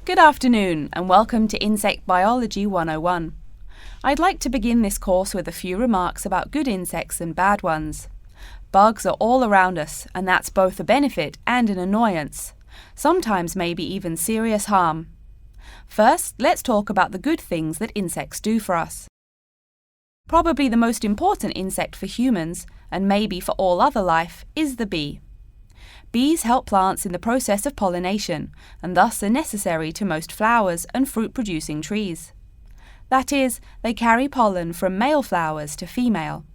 Good afternoon and welcome to Insect Biology 101. I'd like to begin this course with a few remarks about good insects and bad ones. Bugs are all around us, and that's both a benefit and an annoyance, sometimes maybe even serious harm. First, let's talk about the good things that insects do for us. Probably the most important insect for humans, and maybe for all other life, is the bee. Bees help plants in the process of pollination, and thus are necessary to most flowers and fruit-producing trees. That is, they carry pollen from male flowers to female.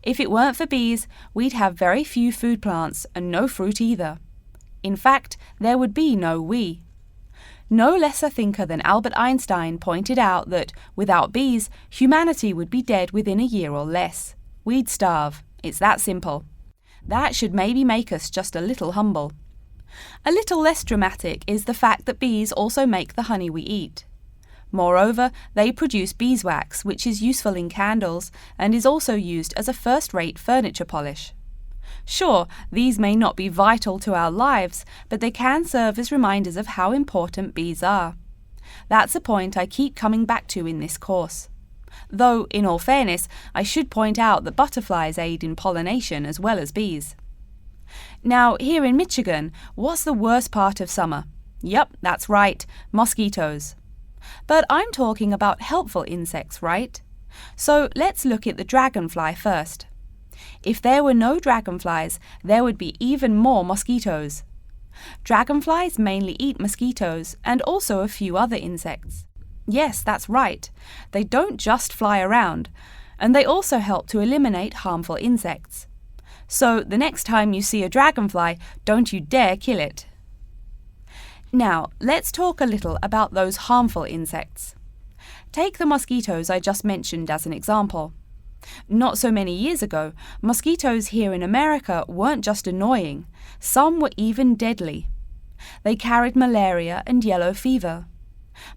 If it weren't for bees, we'd have very few food plants and no fruit either. In fact, there would be no we. No less a thinker than Albert Einstein pointed out that, without bees, humanity would be dead within a year or less. We'd starve. It's that simple. That should maybe make us just a little humble. A little less dramatic is the fact that bees also make the honey we eat. Moreover, they produce beeswax, which is useful in candles and is also used as a first-rate furniture polish. Sure, these may not be vital to our lives, but they can serve as reminders of how important bees are. That's a point I keep coming back to in this course. Though, in all fairness, I should point out that butterflies aid in pollination as well as bees. Now, here in Michigan, what's the worst part of summer? Yep, that's right, mosquitoes. But I'm talking about helpful insects, right? So let's look at the dragonfly first. If there were no dragonflies, there would be even more mosquitoes. Dragonflies mainly eat mosquitoes and also a few other insects. Yes, that's right. They don't just fly around, and they also help to eliminate harmful insects. So the next time you see a dragonfly, don't you dare kill it. Now, let's talk a little about those harmful insects. Take the mosquitoes I just mentioned as an example. Not so many years ago, mosquitoes here in America weren't just annoying, some were even deadly. They carried malaria and yellow fever.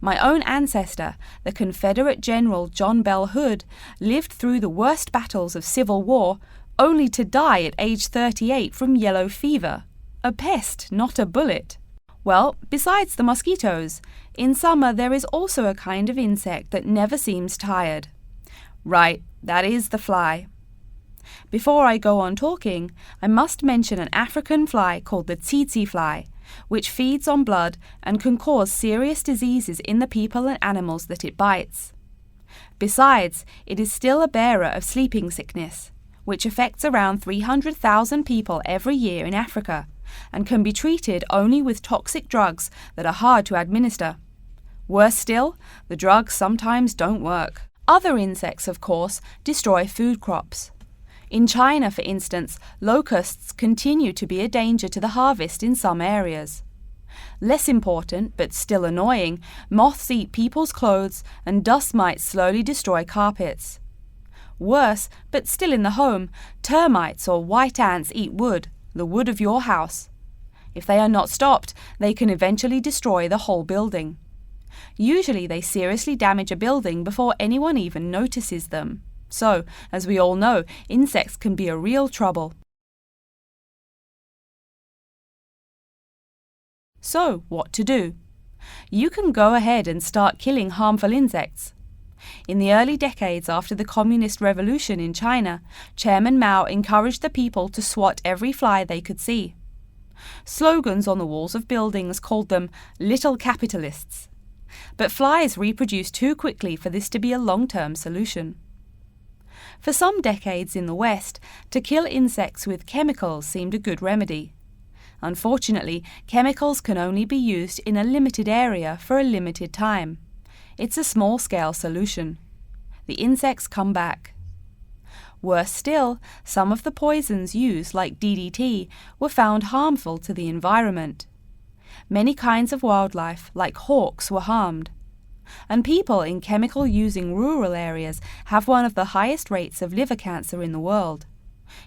My own ancestor, the Confederate General John Bell Hood, lived through the worst battles of Civil War, only to die at age 38 from yellow fever. A pest, not a bullet. Well, besides the mosquitoes, in summer there is also a kind of insect that never seems tired. Right, that is the fly. Before I go on talking, I must mention an African fly called the tsetse fly, which feeds on blood and can cause serious diseases in the people and animals that it bites. Besides, it is still a bearer of sleeping sickness, which affects around 300,000 people every year in Africa, and can be treated only with toxic drugs that are hard to administer. Worse still, the drugs sometimes don't work. Other insects, of course, destroy food crops. In China, for instance, locusts continue to be a danger to the harvest in some areas. Less important, but still annoying, moths eat people's clothes and dust mites slowly destroy carpets. Worse, but still in the home, termites or white ants eat wood, the wood of your house. If they are not stopped, they can eventually destroy the whole building. Usually they seriously damage a building before anyone even notices them. So, as we all know, insects can be a real trouble. So, what to do? You can go ahead and start killing harmful insects. In the early decades after the Communist Revolution in China, Chairman Mao encouraged the people to swat every fly they could see. Slogans on the walls of buildings called them "little capitalists." But flies reproduce too quickly for this to be a long-term solution. For some decades in the West, to kill insects with chemicals seemed a good remedy. Unfortunately, chemicals can only be used in a limited area for a limited time. It's a small-scale solution. The insects come back. Worse still, some of the poisons used, like DDT, were found harmful to the environment. Many kinds of wildlife, like hawks, were harmed. And people in chemical-using rural areas have one of the highest rates of liver cancer in the world.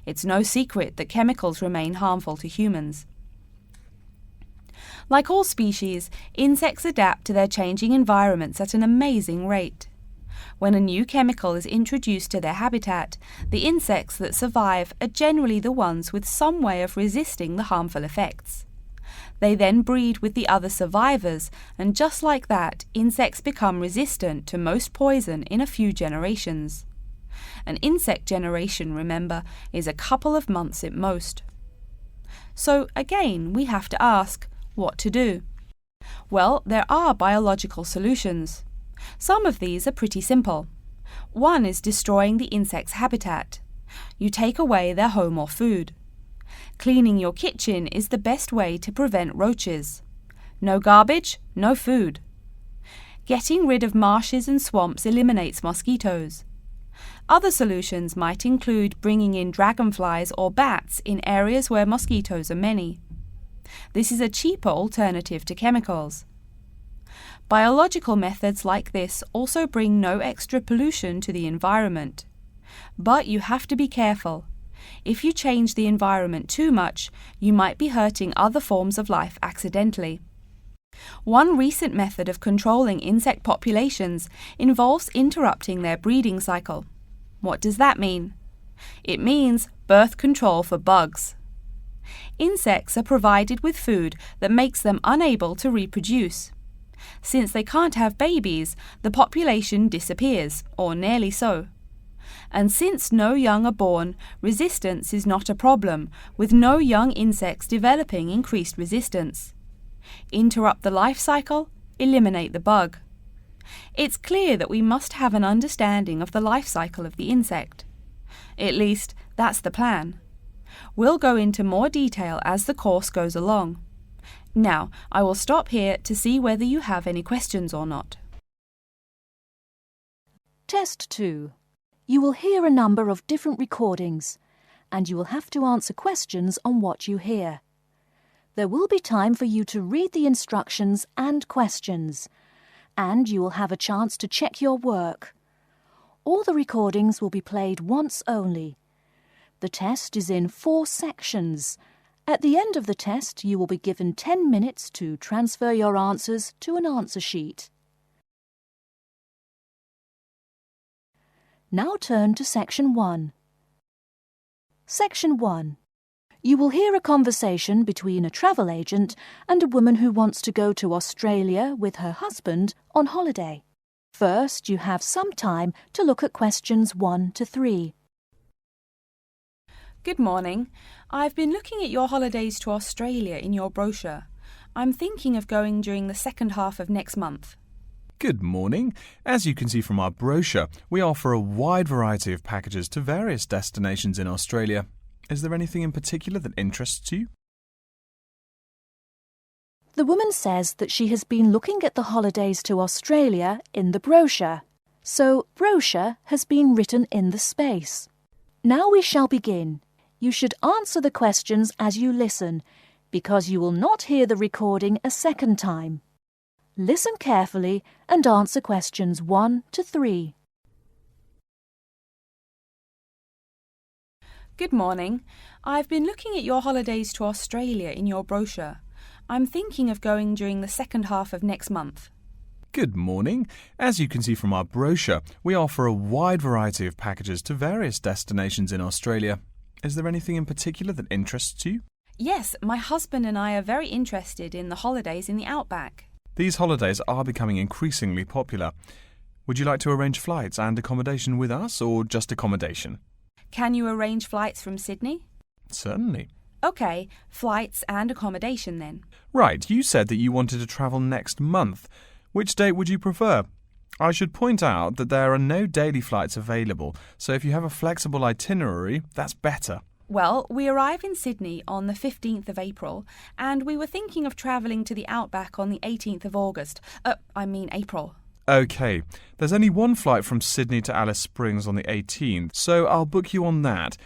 It's no secret that chemicals remain harmful to humans. Like all species, insects adapt to their changing environments at an amazing rate. When a new chemical is introduced to their habitat, the insects that survive are generally the ones with some way of resisting the harmful effects. They then breed with the other survivors, and just like that, insects become resistant to most poison in a few generations. An insect generation, remember, is a couple of months at most. So again, we have to ask, what to do? Well, there are biological solutions. Some of these are pretty simple. One is destroying the insect's habitat. You take away their home or food. Cleaning your kitchen is the best way to prevent roaches. No garbage, no food. Getting rid of marshes and swamps eliminates mosquitoes. Other solutions might include bringing in dragonflies or bats in areas where mosquitoes are many. This is a cheaper alternative to chemicals. Biological methods like this also bring no extra pollution to the environment. But you have to be careful. If you change the environment too much, you might be hurting other forms of life accidentally. One recent method of controlling insect populations involves interrupting their breeding cycle. What does that mean? It means birth control for bugs. Insects are provided with food that makes them unable to reproduce. Since they can't have babies, the population disappears, or nearly so. And since no young are born, resistance is not a problem, with no young insects developing increased resistance. Interrupt the life cycle, eliminate the bug. It's clear that we must have an understanding of the life cycle of the insect. At least, that's the plan. We'll go into more detail as the course goes along. Now, I will stop here to see whether you have any questions or not. Test 2. You will hear a number of different recordings, and you will have to answer questions on what you hear. There will be time for you to read the instructions and questions, and you will have a chance to check your work. All the recordings will be played once only. The test is in 4 sections. At the end of the test, you will be given 10 minutes to transfer your answers to an answer sheet. Now turn to Section 1. Section 1. You will hear a conversation between a travel agent and a woman who wants to go to Australia with her husband on holiday. First, you have some time to look at questions 1 to 3. Good morning. I've been looking at your holidays to Australia in your brochure. I'm thinking of going during the second half of next month. Good morning. As you can see from our brochure, we offer a wide variety of packages to various destinations in Australia. Is there anything in particular that interests you? The woman says that she has been looking at the holidays to Australia in the brochure. So, brochure has been written in the space. Now we shall begin. You should answer the questions as you listen, because you will not hear the recording a second time. Listen carefully and answer questions 1 to 3. Good morning. I've been looking at your holidays to Australia in your brochure. I'm thinking of going during the second half of next month. Good morning. As you can see from our brochure, we offer a wide variety of packages to various destinations in Australia. Is there anything in particular that interests you? Yes, my husband and I are very interested in the holidays in the outback. These holidays are becoming increasingly popular. Would you like to arrange flights and accommodation with us, or just accommodation? Can you arrange flights from Sydney? Certainly. OK, flights and accommodation then. Right, you said that you wanted to travel next month. Which date would you prefer? I should point out that there are no daily flights available, so if you have a flexible itinerary, that's better. Well, we arrive in Sydney on the 15th of April, and we were thinking of travelling to the outback on the 18th of August. April. OK, there's only one flight from Sydney to Alice Springs on the 18th, so I'll book you on that.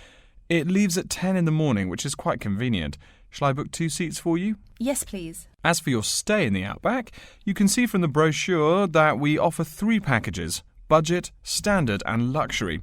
It leaves at 10 in the morning, which is quite convenient. Shall I book 2 seats for you? Yes, please. As for your stay in the outback, you can see from the brochure that we offer 3 packages: budget, standard and luxury.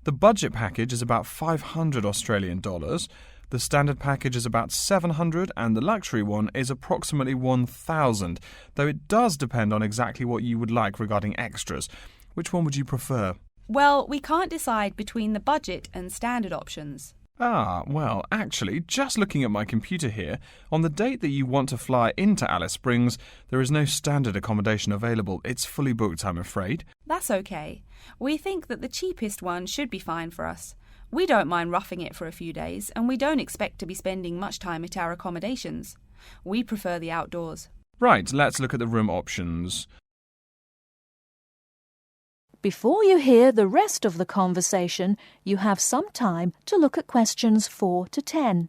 The budget package is about $500 Australian dollars, the standard package is about $700 and the luxury one is approximately $1,000, though it does depend on exactly what you would like regarding extras. Which one would you prefer? Well, we can't decide between the budget and standard options. Well, actually, just looking at my computer here, on the date that you want to fly into Alice Springs, there is no standard accommodation available. It's fully booked, I'm afraid. That's okay. We think that the cheapest one should be fine for us. We don't mind roughing it for a few days, and we don't expect to be spending much time at our accommodations. We prefer the outdoors. Right, let's look at the room options. Before you hear the rest of the conversation, you have some time to look at questions 4 to 10.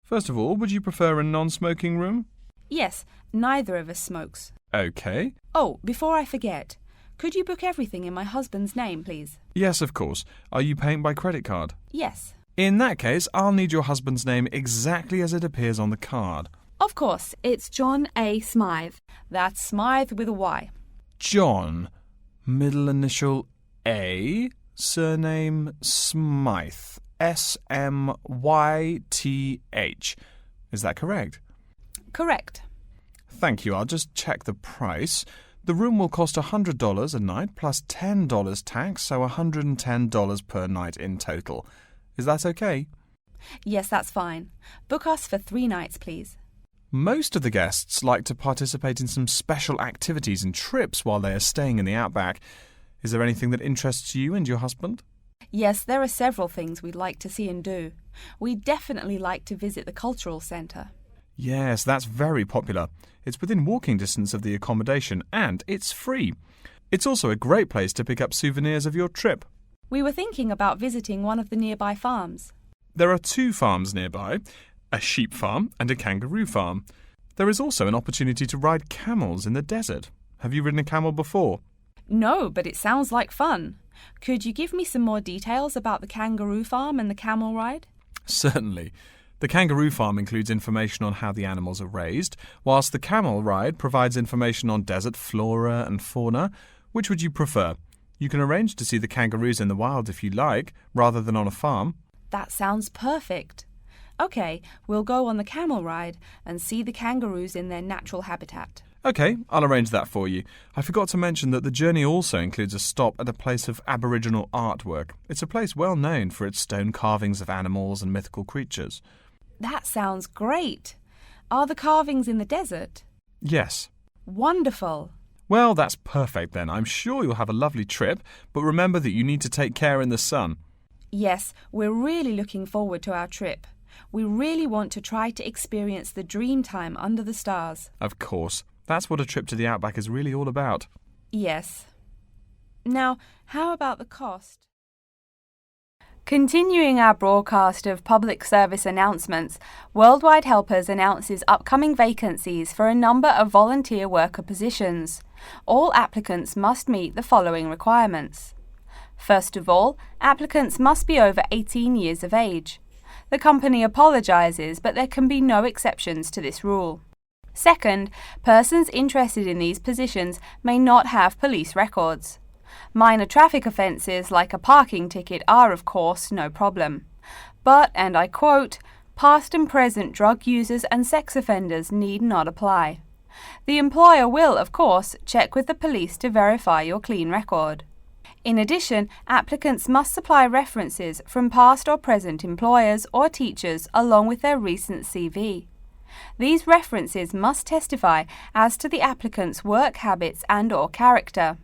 First of all, would you prefer a non-smoking room? Yes, neither of us smokes. OK. Oh, before I forget, could you book everything in my husband's name, please? Yes, of course. Are you paying by credit card? Yes. In that case, I'll need your husband's name exactly as it appears on the card. Of course, it's John A. Smythe. That's Smythe with a Y. John, middle initial A, surname Smythe, S-M-Y-T-H. Is that correct? Correct. Thank you. I'll just check the price. The room will cost $100 a night plus $10 tax, so $110 per night in total. Is that okay? Yes, that's fine. Book us for 3 nights, please. Most of the guests like to participate in some special activities and trips while they are staying in the outback. Is there anything that interests you and your husband? Yes, there are several things we'd like to see and do. We'd definitely like to visit the cultural centre. Yes, that's very popular. It's within walking distance of the accommodation and it's free. It's also a great place to pick up souvenirs of your trip. We were thinking about visiting one of the nearby farms. There are 2 farms nearby, a sheep farm and a kangaroo farm. There is also an opportunity to ride camels in the desert. Have you ridden a camel before? No, but it sounds like fun. Could you give me some more details about the kangaroo farm and the camel ride? Certainly. The kangaroo farm includes information on how the animals are raised, whilst the camel ride provides information on desert flora and fauna. Which would you prefer? You can arrange to see the kangaroos in the wild if you like, rather than on a farm. That sounds perfect. OK, we'll go on the camel ride and see the kangaroos in their natural habitat. OK, I'll arrange that for you. I forgot to mention that the journey also includes a stop at a place of Aboriginal artwork. It's a place well known for its stone carvings of animals and mythical creatures. That sounds great. Are the carvings in the desert? Yes. Wonderful. Well, that's perfect then. I'm sure you'll have a lovely trip, but remember that you need to take care in the sun. Yes, we're really looking forward to our trip. We really want to try to experience the dream time under the stars. Of course. That's what a trip to the outback is really all about. Yes. Now, how about the cost? Continuing our broadcast of public service announcements, Worldwide Helpers announces upcoming vacancies for a number of volunteer worker positions. All applicants must meet the following requirements. First of all, applicants must be over 18 years of age. The company apologises, but there can be no exceptions to this rule. Second, persons interested in these positions may not have police records. Minor traffic offences like a parking ticket are, of course, no problem. But, and I quote, past and present drug users and sex offenders need not apply. The employer will, of course, check with the police to verify your clean record. In addition, applicants must supply references from past or present employers or teachers along with their recent CV. These references must testify as to the applicant's work habits and/or character.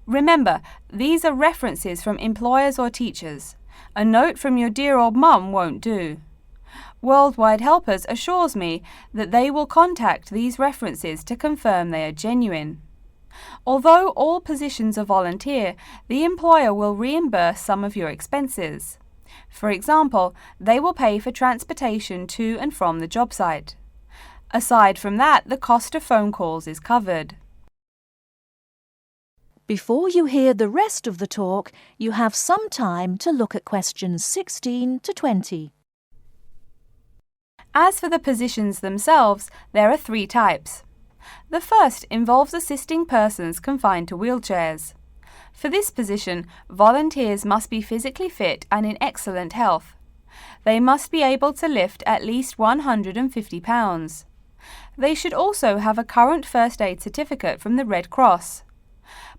Remember, these are references from employers or teachers. A note from your dear old mum won't do. Worldwide Helpers assures me that they will contact these references to confirm they are genuine. Although all positions are volunteer, the employer will reimburse some of your expenses. For example, they will pay for transportation to and from the job site. Aside from that, the cost of phone calls is covered. Before you hear the rest of the talk, you have some time to look at questions 16 to 20. As for the positions themselves, there are 3 types. The first involves assisting persons confined to wheelchairs. For this position, volunteers must be physically fit and in excellent health. They must be able to lift at least 150 pounds. They should also have a current first aid certificate from the Red Cross.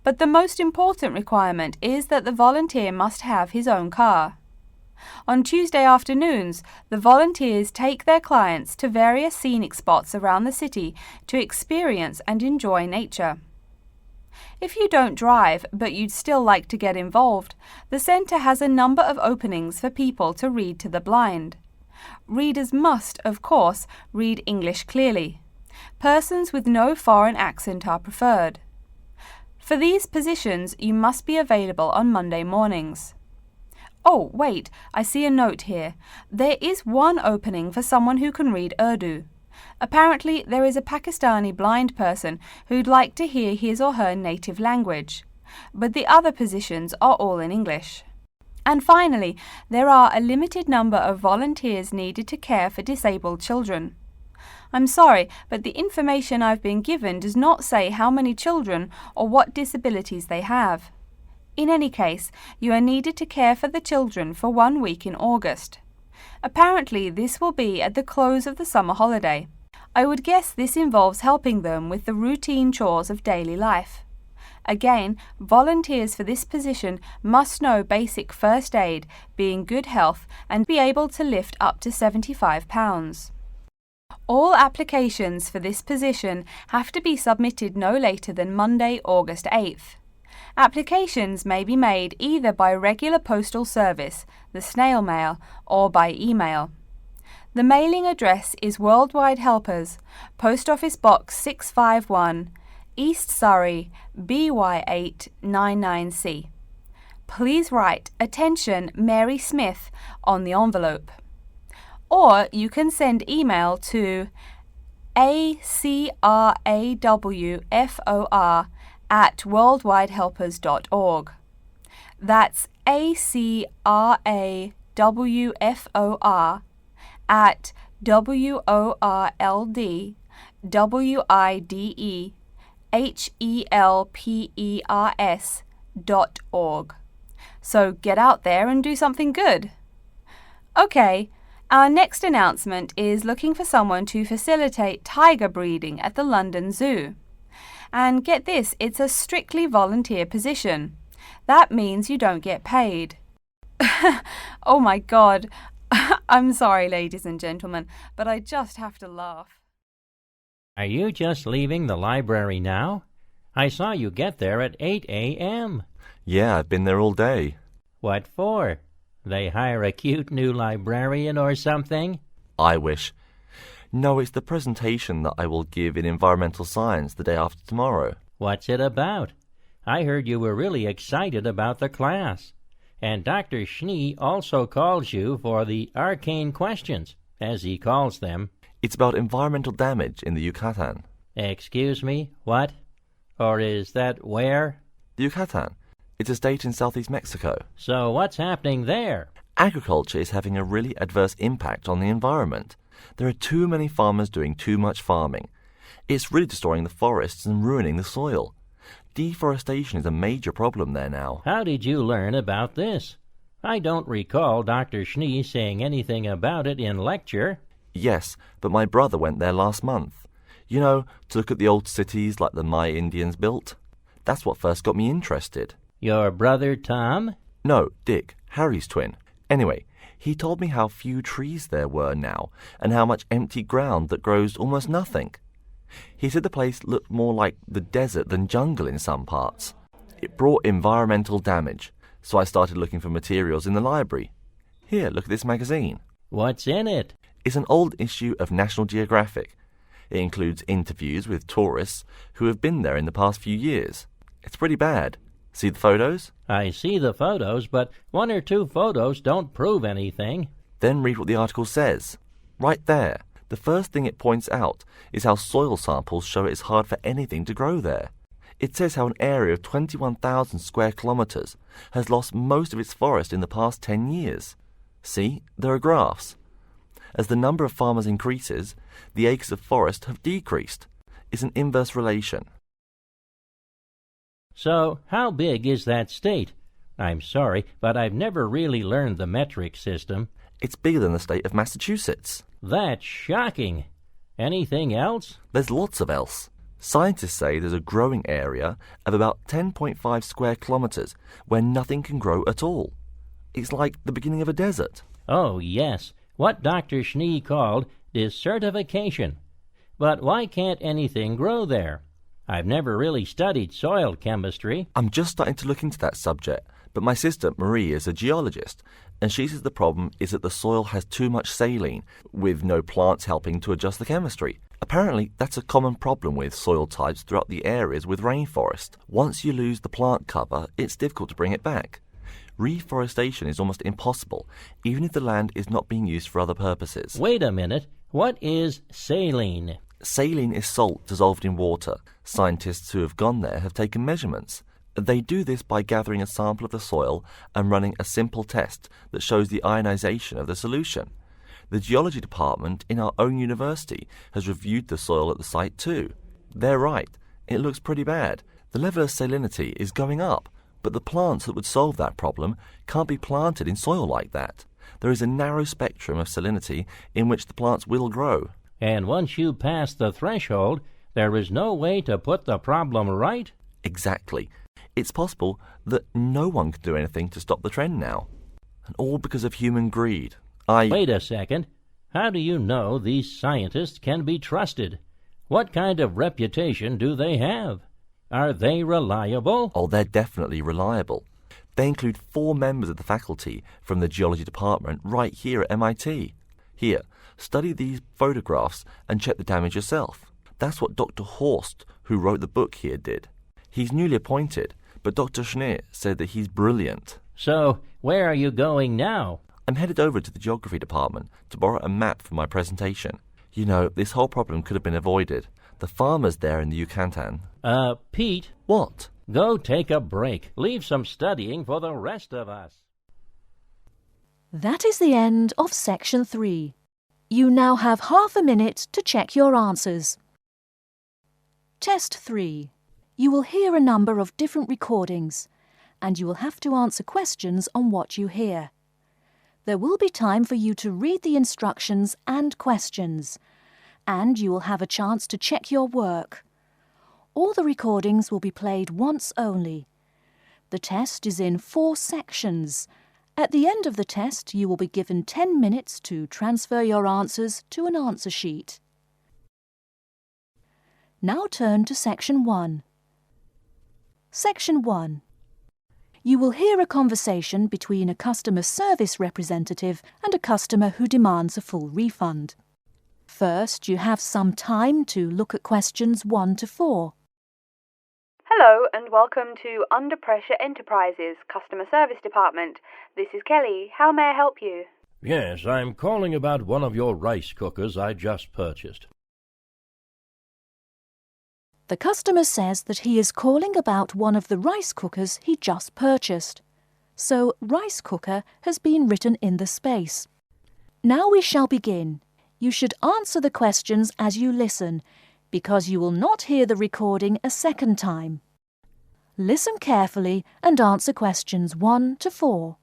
But the most important requirement is that the volunteer must have his own car. On Tuesday afternoons, the volunteers take their clients to various scenic spots around the city to experience and enjoy nature. If you don't drive, but you'd still like to get involved, the centre has a number of openings for people to read to the blind. Readers must, of course, read English clearly. Persons with no foreign accent are preferred. For these positions, you must be available on Monday mornings. Oh, wait, I see a note here. There is one opening for someone who can read Urdu. Apparently, there is a Pakistani blind person who'd like to hear his or her native language, but the other positions are all in English. And finally, there are a limited number of volunteers needed to care for disabled children. I'm sorry, but the information I've been given does not say how many children or what disabilities they have. In any case, you are needed to care for the children for 1 week in August. Apparently, this will be at the close of the summer holiday. I would guess this involves helping them with the routine chores of daily life. Again, volunteers for this position must know basic first aid, be in good health, and be able to lift up to 75 pounds. All applications for this position have to be submitted no later than Monday, August 8th. Applications may be made either by regular postal service, the snail mail, or by email. The mailing address is Worldwide Helpers, Post Office Box 651, East Surrey, BY8 99C. Please write "Attention Mary Smith" on the envelope. Or you can send email to acrawfor@worldwidehelpers.org. That's acrawfor@worldwidehelpers.org. So get out there and do something good. Okay. Our next announcement is looking for someone to facilitate tiger breeding at the London Zoo. And get this, it's a strictly volunteer position. That means you don't get paid. Oh my God. I'm sorry, ladies and gentlemen, but I just have to laugh. Are you just leaving the library now? I saw you get there at 8 a.m. Yeah, I've been there all day. What for? They hire a cute new librarian or something? I wish. No, it's the presentation that I will give in environmental science the day after tomorrow. What's it about? I heard you were really excited about the class. And Dr. Schnee also calls you for the arcane questions, as he calls them. It's about environmental damage in the Yucatan. Excuse me, what? Or is that where? The Yucatan. It's a state in southeast Mexico. So what's happening there? Agriculture is having a really adverse impact on the environment. There are too many farmers doing too much farming. It's really destroying the forests and ruining the soil. Deforestation is a major problem there now. How did you learn about this? I don't recall Dr. Schnee saying anything about it in lecture. Yes, but my brother went there last month. You know, to look at the old cities like the Maya Indians built. That's what first got me interested. Your brother Tom? No, Dick, Harry's twin. Anyway, he told me how few trees there were now, and how much empty ground that grows almost nothing. He said the place looked more like the desert than jungle in some parts. It brought environmental damage, so I started looking for materials in the library. Here, look at this magazine. What's in it? It's an old issue of National Geographic. It includes interviews with tourists who have been there in the past few years. It's pretty bad. See the photos? I see the photos, but 1 or 2 photos don't prove anything. Then read what the article says. Right there, the first thing it points out is how soil samples show it's hard for anything to grow there. It says how an area of 21,000 square kilometres has lost most of its forest in the past 10 years. See, there are graphs. As the number of farmers increases, the acres of forest have decreased. It's an inverse relation. So, how big is that state? I'm sorry, but I've never really learned the metric system. It's bigger than the state of Massachusetts. That's shocking. Anything else? There's lots of else. Scientists say there's a growing area of about 10.5 square kilometres where nothing can grow at all. It's like the beginning of a desert. Oh, yes, what Dr. Schnee called desertification. But why can't anything grow there? I've never really studied soil chemistry. I'm just starting to look into that subject, but my sister Marie is a geologist, and she says the problem is that the soil has too much saline, with no plants helping to adjust the chemistry. Apparently, that's a common problem with soil types throughout the areas with rainforest. Once you lose the plant cover, it's difficult to bring it back. Reforestation is almost impossible, even if the land is not being used for other purposes. Wait a minute. What is saline? Saline is salt dissolved in water. Scientists who have gone there have taken measurements. They do this by gathering a sample of the soil and running a simple test that shows the ionization of the solution. The geology department in our own university has reviewed the soil at the site too. They're right. It looks pretty bad. The level of salinity is going up, but the plants that would solve that problem can't be planted in soil like that. There is a narrow spectrum of salinity in which the plants will grow. And once you pass the threshold, there is no way to put the problem right? Exactly. It's possible that no one can do anything to stop the trend now. And all because of human greed. Wait a second. How do you know these scientists can be trusted? What kind of reputation do they have? Are they reliable? Oh, they're definitely reliable. They include 4 members of the faculty from the geology department right here at MIT. Here, study these photographs and check the damage yourself. That's what Dr. Horst, who wrote the book here, did. He's newly appointed, but Dr. Schnee said that he's brilliant. So, where are you going now? I'm headed over to the geography department to borrow a map for my presentation. You know, this whole problem could have been avoided. The farmers there in the Yucatan. Pete. What? Go take a break. Leave some studying for the rest of us. That is the end of Section 3. You now have half a minute to check your answers. Test 3. You will hear a number of different recordings, and you will have to answer questions on what you hear. There will be time for you to read the instructions and questions, and you will have a chance to check your work. All the recordings will be played once only. The test is in 4 sections. At the end of the test, you will be given 10 minutes to transfer your answers to an answer sheet. Now turn to Section 1. Section 1. You will hear a conversation between a customer service representative and a customer who demands a full refund. First, you have some time to look at questions 1 to 4. Hello and welcome to Under Pressure Enterprises Customer Service Department. This is Kelly. How may I help you? Yes, I'm calling about one of your rice cookers I just purchased. The customer says that he is calling about one of the rice cookers he just purchased. So, rice cooker has been written in the space. Now we shall begin. You should answer the questions as you listen, because you will not hear the recording a second time. Listen carefully and answer questions 1 to 4.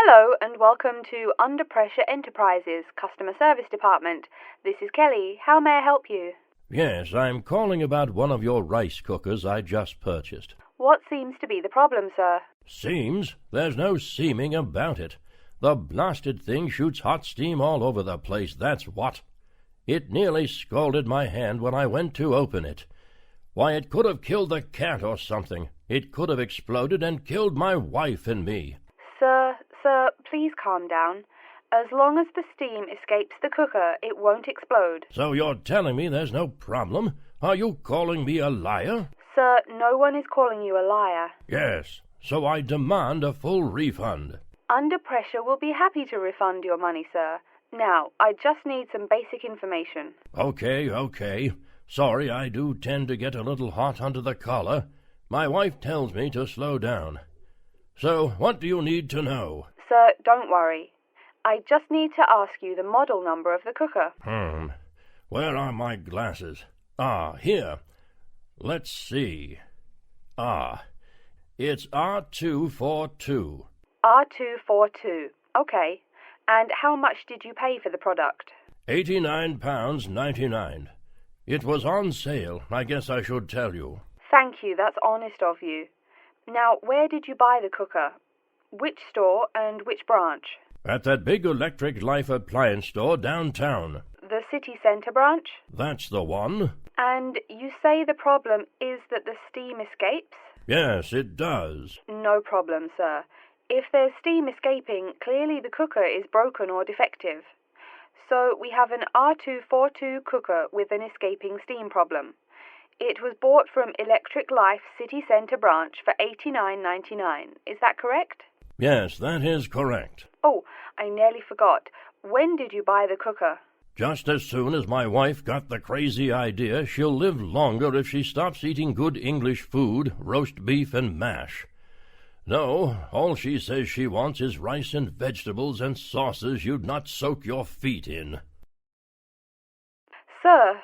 Hello and welcome to Under Pressure Enterprises Customer Service Department. This is Kelly. How may I help you? Yes, I'm calling about one of your rice cookers I just purchased. What seems to be the problem, sir? Seems? There's no seeming about it. The blasted thing shoots hot steam all over the place, that's what. It nearly scalded my hand when I went to open it. Why, it could have killed the cat or something. It could have exploded and killed my wife and me. Sir, please calm down. As long as the steam escapes the cooker, it won't explode. So you're telling me there's no problem? Are you calling me a liar? Sir, no one is calling you a liar. Yes, so I demand a full refund. Under Pressure will be happy to refund your money, sir. Now, I just need some basic information. Okay. Sorry, I do tend to get a little hot under the collar. My wife tells me to slow down. So, what do you need to know? Sir, don't worry. I just need to ask you the model number of the cooker. Where are my glasses? Here. Let's see. It's R242. R242. Okay. And how much did you pay for the product? £89.99. It was on sale, I guess I should tell you. Thank you, that's honest of you. Now, where did you buy the cooker? Which store and which branch? At that big Electric Life appliance store downtown. The city centre branch? That's the one. And you say the problem is that the steam escapes? Yes, it does. No problem, sir. If there's steam escaping, clearly the cooker is broken or defective. So we have an R242 cooker with an escaping steam problem. It was bought from Electric Life City Centre branch for $89.99. Is that correct? Yes, that is correct. Oh, I nearly forgot. When did you buy the cooker? Just as soon as my wife got the crazy idea she'll live longer if she stops eating good English food, roast beef and mash. No, all she says she wants is rice and vegetables and sauces you'd not soak your feet in. Sir,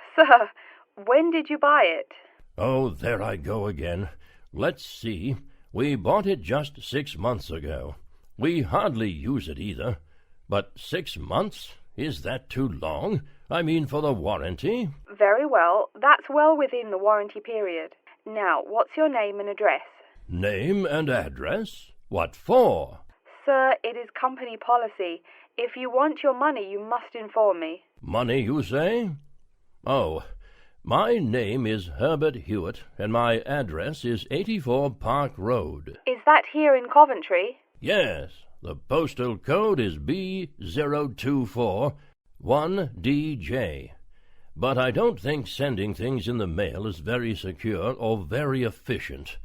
when did you buy it? Oh, there I go again. Let's see. We bought it just 6 months ago. We hardly use it either. But 6 months? Is that too long? I mean, for the warranty? Very well. That's well within the warranty period. Now, what's your name and address? Name and address? What for? Sir, it is company policy. If you want your money, you must inform me. Money, you say? Oh, my name is Herbert Hewitt, and my address is 84 Park Road. Is that here in Coventry? Yes, the postal code is B0241DJ. But I don't think sending things in the mail is very secure or very efficient.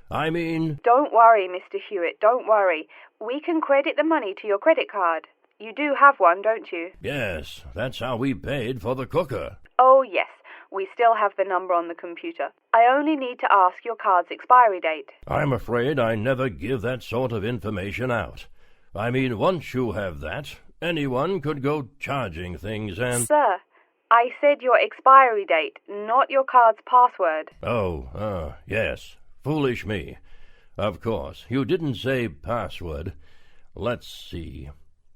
I mean... Don't worry, Mr. Hewitt, don't worry. We can credit the money to your credit card. You do have one, don't you? Yes, that's how we paid for the cooker. Oh, yes. We still have the number on the computer. I only need to ask your card's expiry date. I'm afraid I never give that sort of information out. I mean, once you have that, anyone could go charging things and... Sir, I said your expiry date, not your card's password. Oh, yes. Foolish me. Of course, you didn't say password. Let's see.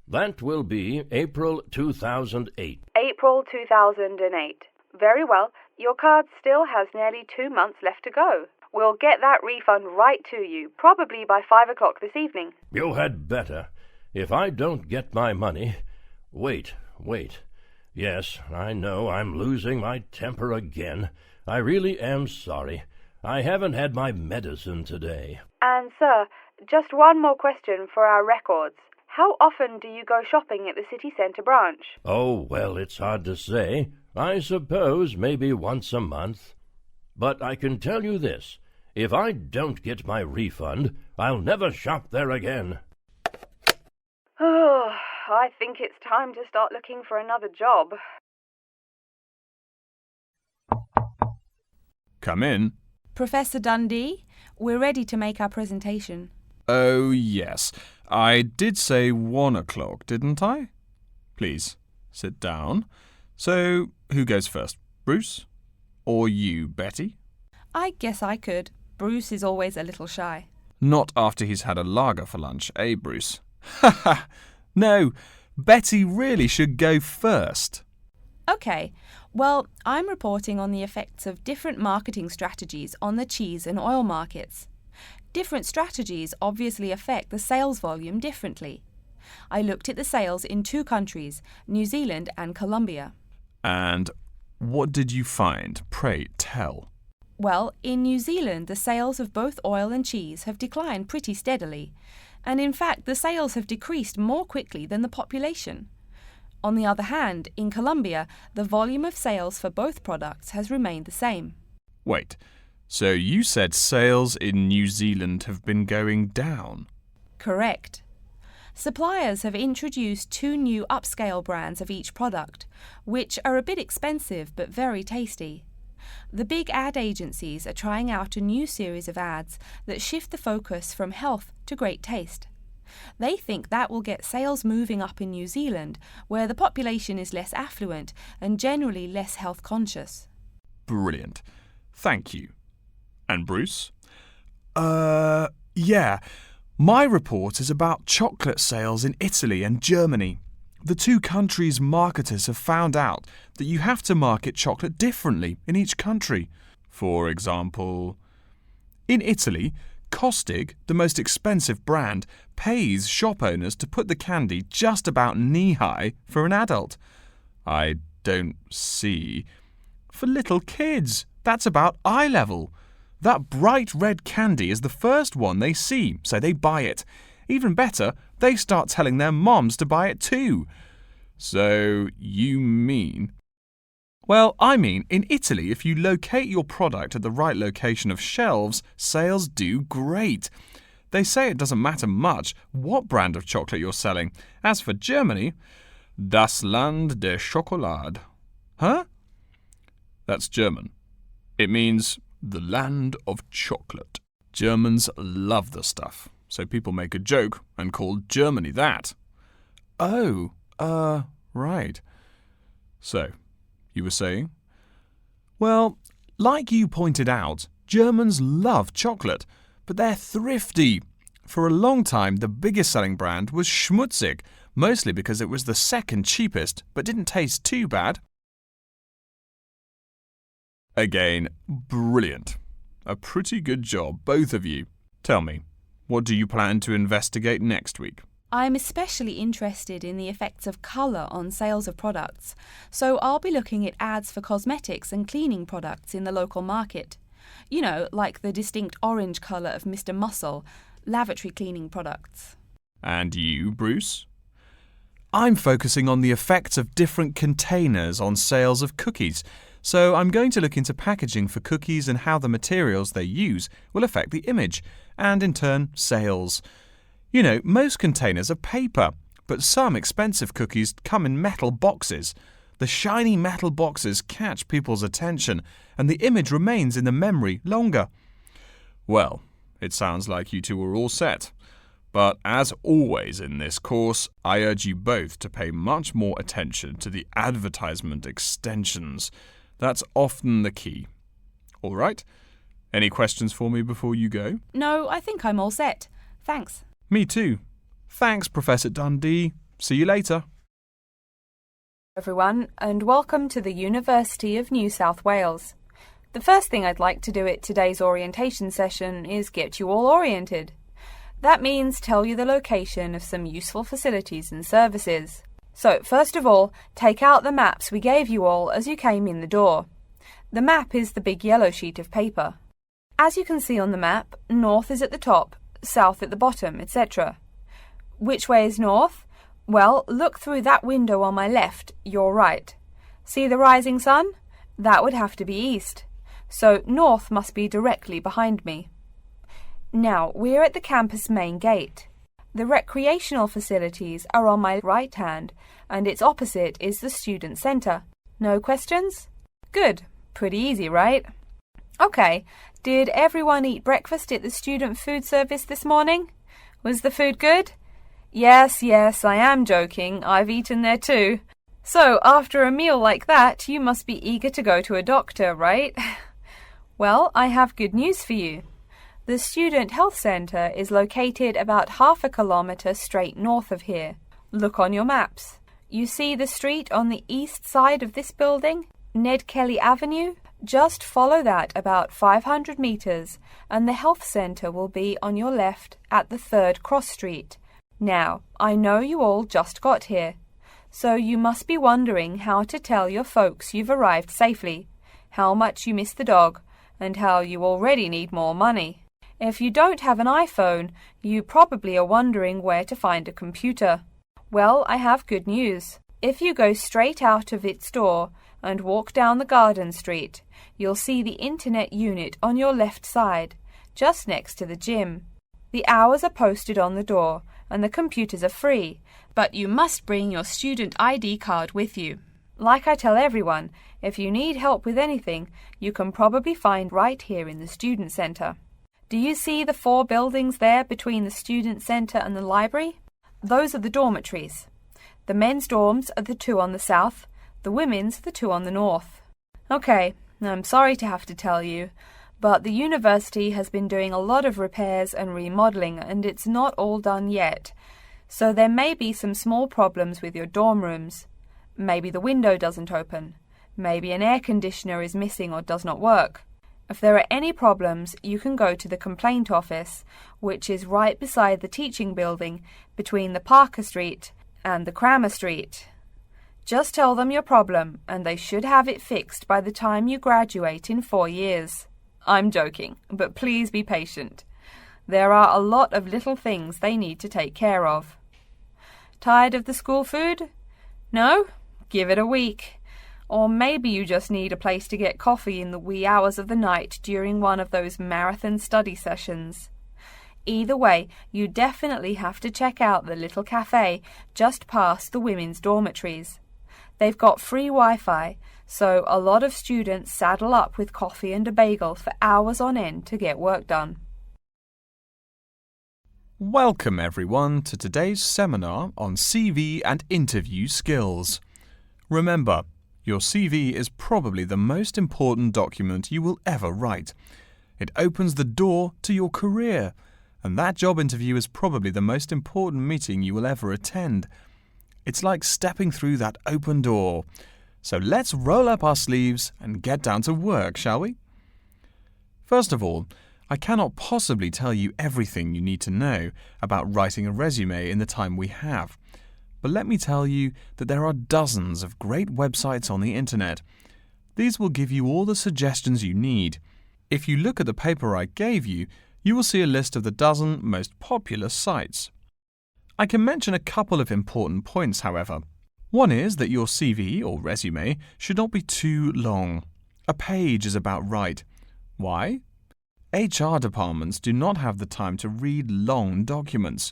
That will be April 2008. April 2008. Very well. Your card still has nearly 2 months left to go. We'll get that refund right to you, probably by 5 o'clock this evening. You had better. If I don't get my money... Wait. Yes, I know I'm losing my temper again. I really am sorry. I haven't had my medicine today. And, sir, just one more question for our records. How often do you go shopping at the city centre branch? Oh, well, it's hard to say. I suppose maybe once a month. But I can tell you this. If I don't get my refund, I'll never shop there again. Oh, I think it's time to start looking for another job. Come in. Professor Dundee, we're ready to make our presentation. Oh, yes. I did say 1 o'clock, didn't I? Please, sit down. So, who goes first? Bruce? Or you, Betty? I guess I could. Bruce is always a little shy. Not after he's had a lager for lunch, eh, Bruce? Ha ha! No, Betty really should go first. OK, well, I'm reporting on the effects of different marketing strategies on the cheese and oil markets. Different strategies obviously affect the sales volume differently. I looked at the sales in 2 countries, New Zealand and Colombia. And what did you find? Pray tell. Well, in New Zealand, the sales of both oil and cheese have declined pretty steadily, and in fact the sales have decreased more quickly than the population. On the other hand, in Colombia, the volume of sales for both products has remained the same. Wait, so you said sales in New Zealand have been going down? Correct. Suppliers have introduced 2 new upscale brands of each product, which are a bit expensive but very tasty. The big ad agencies are trying out a new series of ads that shift the focus from health to great taste. They think that will get sales moving up in New Zealand, where the population is less affluent and generally less health conscious. Brilliant. Thank you. And Bruce? Yeah. My report is about chocolate sales in Italy and Germany. The 2 countries' marketers have found out that you have to market chocolate differently in each country. For example, in Italy, Kostig, the most expensive brand, pays shop owners to put the candy just about knee-high for an adult. I don't see. For little kids, that's about eye level. That bright red candy is the first one they see, so they buy it. Even better, they start telling their moms to buy it too. So you mean... Well, I mean, in Italy, if you locate your product at the right location of shelves, sales do great. They say it doesn't matter much what brand of chocolate you're selling. As for Germany, das Land der Schokolade. Huh? That's German. It means the land of chocolate. Germans love the stuff, so people make a joke and call Germany that. Oh, right. So... You were saying? Well, like you pointed out, Germans love chocolate, but they're thrifty. For a long time, the biggest selling brand was Schmutzig, mostly because it was the second cheapest, but didn't taste too bad. Again, brilliant. A pretty good job, both of you. Tell me, what do you plan to investigate next week? I'm especially interested in the effects of colour on sales of products, so I'll be looking at ads for cosmetics and cleaning products in the local market. You know, like the distinct orange colour of Mr. Muscle, lavatory cleaning products. And you, Bruce? I'm focusing on the effects of different containers on sales of cookies, so I'm going to look into packaging for cookies and how the materials they use will affect the image, and in turn, sales. You know, most containers are paper, but some expensive cookies come in metal boxes. The shiny metal boxes catch people's attention, and the image remains in the memory longer. Well, it sounds like you two are all set. But as always in this course, I urge you both to pay much more attention to the advertisement extensions. That's often the key. All right? Any questions for me before you go? No, I think I'm all set. Thanks. Me too. Thanks, Professor Dundee. See you later. Everyone, and welcome to the University of New South Wales. The first thing I'd like to do at today's orientation session is get you all oriented. That means tell you the location of some useful facilities and services. So, first of all, take out the maps we gave you all as you came in the door. The map is the big yellow sheet of paper. As you can see on the map, north is at the top, south at the bottom, etc. Which way is north? Well, look through that window on my left, your right. See the rising sun? That would have to be east. So north must be directly behind me. Now, we're at the campus main gate. The recreational facilities are on my right hand, and its opposite is the student centre. No questions? Good. Pretty easy, right? Okay, did everyone eat breakfast at the student food service this morning? Was the food good? Yes, I am joking. I've eaten there too. So, after a meal like that, you must be eager to go to a doctor, right? Well, I have good news for you. The Student Health Centre is located about half a kilometre straight north of here. Look on your maps. You see the street on the east side of this building? Ned Kelly Avenue? Just follow that about 500 metres and the health centre will be on your left at the third cross street. Now, I know you all just got here, so you must be wondering how to tell your folks you've arrived safely, how much you miss the dog, and how you already need more money. If you don't have an iPhone, you probably are wondering where to find a computer. Well, I have good news. If you go straight out of its door and walk down the garden street, you'll see the internet unit on your left side, just next to the gym. The hours are posted on the door and the computers are free, but you must bring your student ID card with you. Like I tell everyone, if you need help with anything, you can probably find right here in the student centre. Do you see the 4 buildings there between the student centre and the library? Those are the dormitories. The men's dorms are the 2 on the south, the women's the 2 on the north. Okay, I'm sorry to have to tell you, but the university has been doing a lot of repairs and remodelling and it's not all done yet. So there may be some small problems with your dorm rooms. Maybe the window doesn't open. Maybe an air conditioner is missing or does not work. If there are any problems, you can go to the complaint office, which is right beside the teaching building between the Parker Street and the Cramer Street. Just tell them your problem and they should have it fixed by the time you graduate in 4 years. I'm joking, but please be patient. There are a lot of little things they need to take care of. Tired of the school food? No? Give it a week. Or maybe you just need a place to get coffee in the wee hours of the night during one of those marathon study sessions. Either way, you definitely have to check out the little cafe just past the women's dormitories. They've got free Wi-Fi, so a lot of students saddle up with coffee and a bagel for hours on end to get work done. Welcome everyone to today's seminar on CV and interview skills. Remember, your CV is probably the most important document you will ever write. It opens the door to your career, and that job interview is probably the most important meeting you will ever attend. It's like stepping through that open door. So let's roll up our sleeves and get down to work, shall we? First of all, I cannot possibly tell you everything you need to know about writing a resume in the time we have. But let me tell you that there are dozens of great websites on the internet. These will give you all the suggestions you need. If you look at the paper I gave you, you will see a list of the dozen most popular sites. I can mention a couple of important points, however. One is that your CV or resume should not be too long. A page is about right. Why? HR departments do not have the time to read long documents.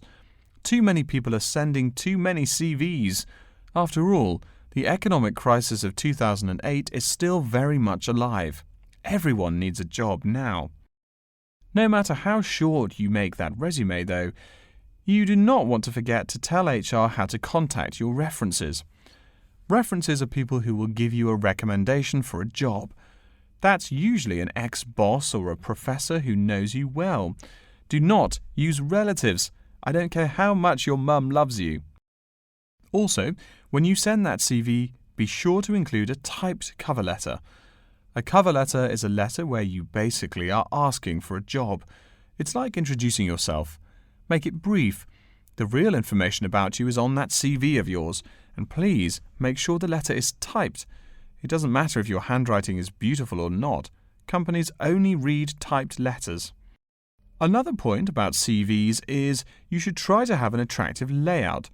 Too many people are sending too many CVs. After all, the economic crisis of 2008 is still very much alive. Everyone needs a job now. No matter how short you make that resume, though, you do not want to forget to tell HR how to contact your references. References are people who will give you a recommendation for a job. That's usually an ex-boss or a professor who knows you well. Do not use relatives. I don't care how much your mum loves you. Also, when you send that CV, be sure to include a typed cover letter. A cover letter is a letter where you basically are asking for a job. It's like introducing yourself. Make it brief. The real information about you is on that CV of yours, and please make sure the letter is typed. It doesn't matter if your handwriting is beautiful or not. Companies only read typed letters. Another point about CVs is you should try to have an attractive layout.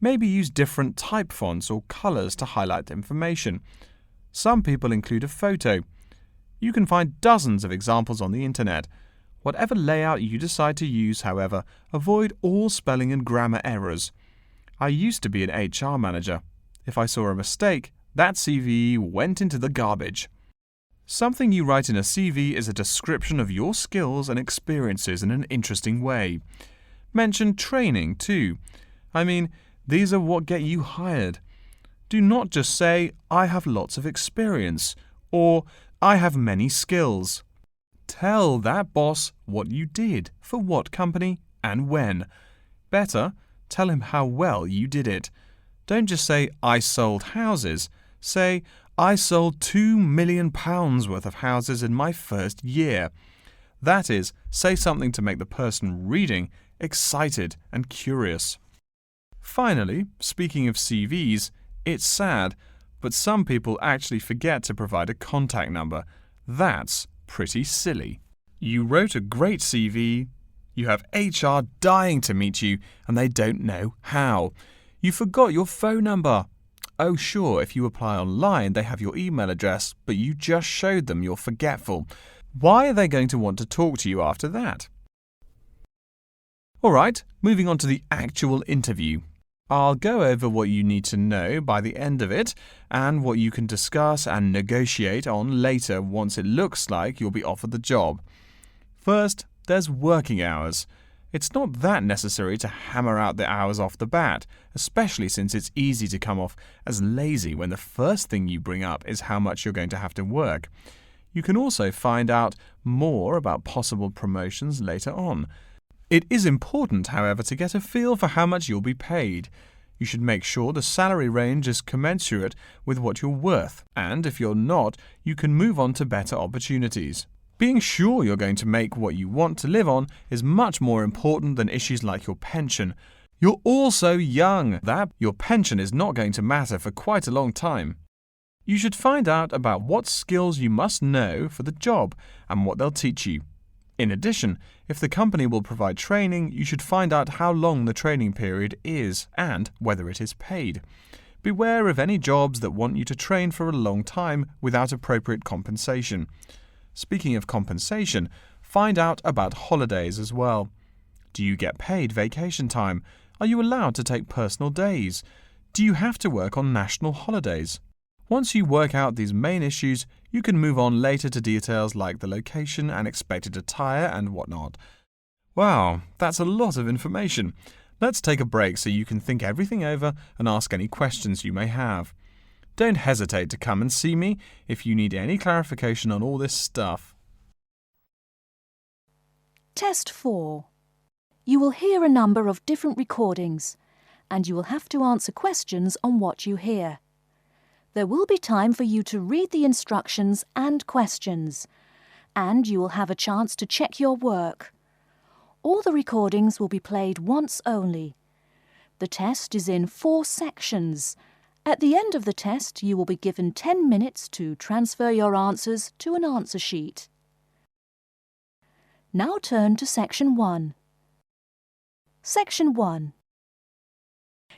Maybe use different type fonts or colours to highlight information. Some people include a photo. You can find dozens of examples on the internet. Whatever layout you decide to use, however, avoid all spelling and grammar errors. I used to be an HR manager. If I saw a mistake, that CV went into the garbage. Something you write in a CV is a description of your skills and experiences in an interesting way. Mention training too. I mean, these are what get you hired. Do not just say, I have lots of experience, or I have many skills. Tell that boss what you did, for what company, and when. Better, tell him how well you did it. Don't just say, I sold houses. Say, I sold £2 million worth of houses in my first year. That is, say something to make the person reading excited and curious. Finally, speaking of CVs, it's sad, but some people actually forget to provide a contact number. That's pretty silly. You wrote a great CV, you have HR dying to meet you, and they don't know how. You forgot your phone number. Oh sure, if you apply online, they have your email address, but you just showed them you're forgetful. Why are they going to want to talk to you after that? Alright, moving on to the actual interview. I'll go over what you need to know by the end of it, and what you can discuss and negotiate on later once it looks like you'll be offered the job. First, there's working hours. It's not that necessary to hammer out the hours off the bat, especially since it's easy to come off as lazy when the first thing you bring up is how much you're going to have to work. You can also find out more about possible promotions later on. It is important, however, to get a feel for how much you'll be paid. You should make sure the salary range is commensurate with what you're worth, and if you're not, you can move on to better opportunities. Being sure you're going to make what you want to live on is much more important than issues like your pension. You're all so young that your pension is not going to matter for quite a long time. You should find out about what skills you must know for the job and what they'll teach you. In addition, if the company will provide training, you should find out how long the training period is and whether it is paid. Beware of any jobs that want you to train for a long time without appropriate compensation. Speaking of compensation, find out about holidays as well. Do you get paid vacation time? Are you allowed to take personal days? Do you have to work on national holidays? Once you work out these main issues, you can move on later to details like the location and expected attire and whatnot. Wow, that's a lot of information. Let's take a break so you can think everything over and ask any questions you may have. Don't hesitate to come and see me if you need any clarification on all this stuff. Test 4. You will hear a number of different recordings, and you will have to answer questions on what you hear. There will be time for you to read the instructions and questions, and you will have a chance to check your work. All the recordings will be played once only. The test is in 4 sections. At the end of the test, you will be given 10 minutes to transfer your answers to an answer sheet. Now turn to Section 1. Section 1.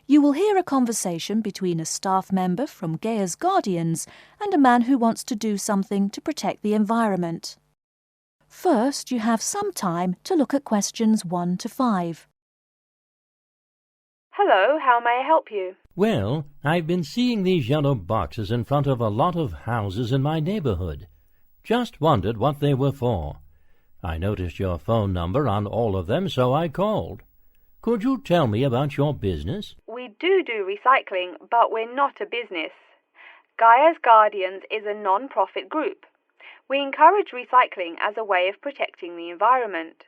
You will hear a conversation between a staff member from Gaia's Guardians and a man who wants to do something to protect the environment. First, you have some time to look at questions 1 to 5. Hello, how may I help you? Well, I've been seeing these yellow boxes in front of a lot of houses in my neighborhood. Just wondered what they were for. I noticed your phone number on all of them, so I called. Could you tell me about your business? We do recycling, but we're not a business. Gaia's Guardians is a non-profit group. We encourage recycling as a way of protecting the environment.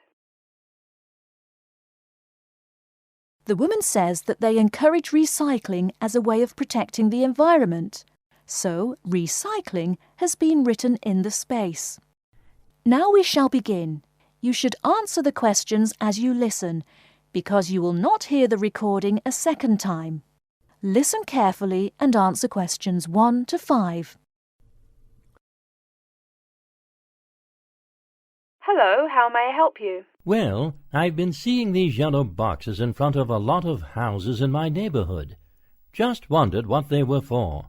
The woman says that they encourage recycling as a way of protecting the environment. So, recycling has been written in the space. Now we shall begin. You should answer the questions as you listen, because you will not hear the recording a second time. Listen carefully and answer questions 1 to 5. Hello, how may I help you? Well, I've been seeing these yellow boxes in front of a lot of houses in my neighborhood. Just wondered what they were for.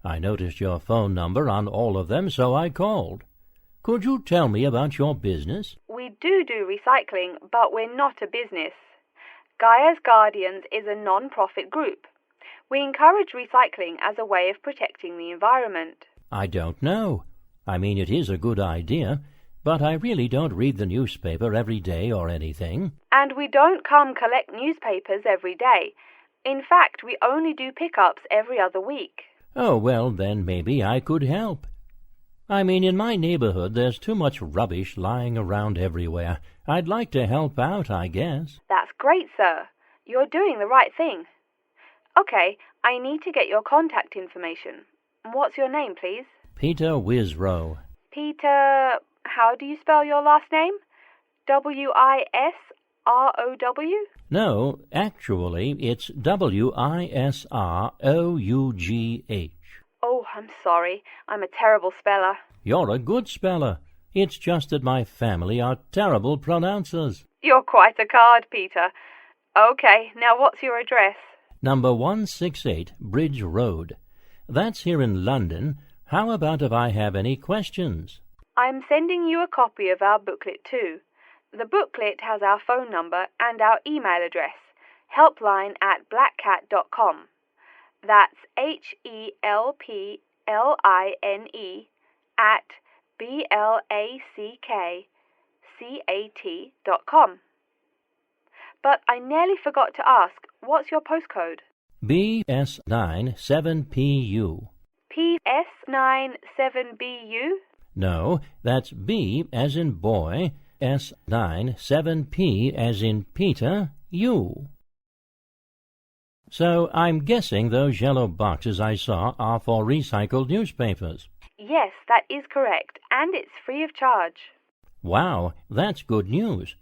I noticed your phone number on all of them, so I called. Could you tell me about your business? We do recycling, but we're not a business. Gaia's Guardians is a non-profit group. We encourage recycling as a way of protecting the environment. I don't know. I mean, it is a good idea, but I really don't read the newspaper every day or anything. And we don't come collect newspapers every day. In fact, we only do pickups every other week. Oh, well, then maybe I could help. I mean, in my neighborhood, there's too much rubbish lying around everywhere. I'd like to help out, I guess. That's great, sir. You're doing the right thing. Okay, I need to get your contact information. What's your name, please? Peter Wisrow. Peter, how do you spell your last name? Wisrow? No, actually, it's Wisrough. Oh, I'm sorry. I'm a terrible speller. You're a good speller. It's just that my family are terrible pronouncers. You're quite a card, Peter. Okay, now what's your address? Number 168 Bridge Road. That's here in London. How about if I have any questions? I'm sending you a copy of our booklet too. The booklet has our phone number and our email address, helpline@blackcat.com. That's HELPLINE @BLACKCAT.com. But I nearly forgot to ask, what's your postcode? BS9 7PU. PS97BU? No, that's B as in boy, S9 7P as in Peter, U. So I'm guessing those yellow boxes I saw are for recycled newspapers. Yes, that is correct, and it's free of charge. Wow, that's good news.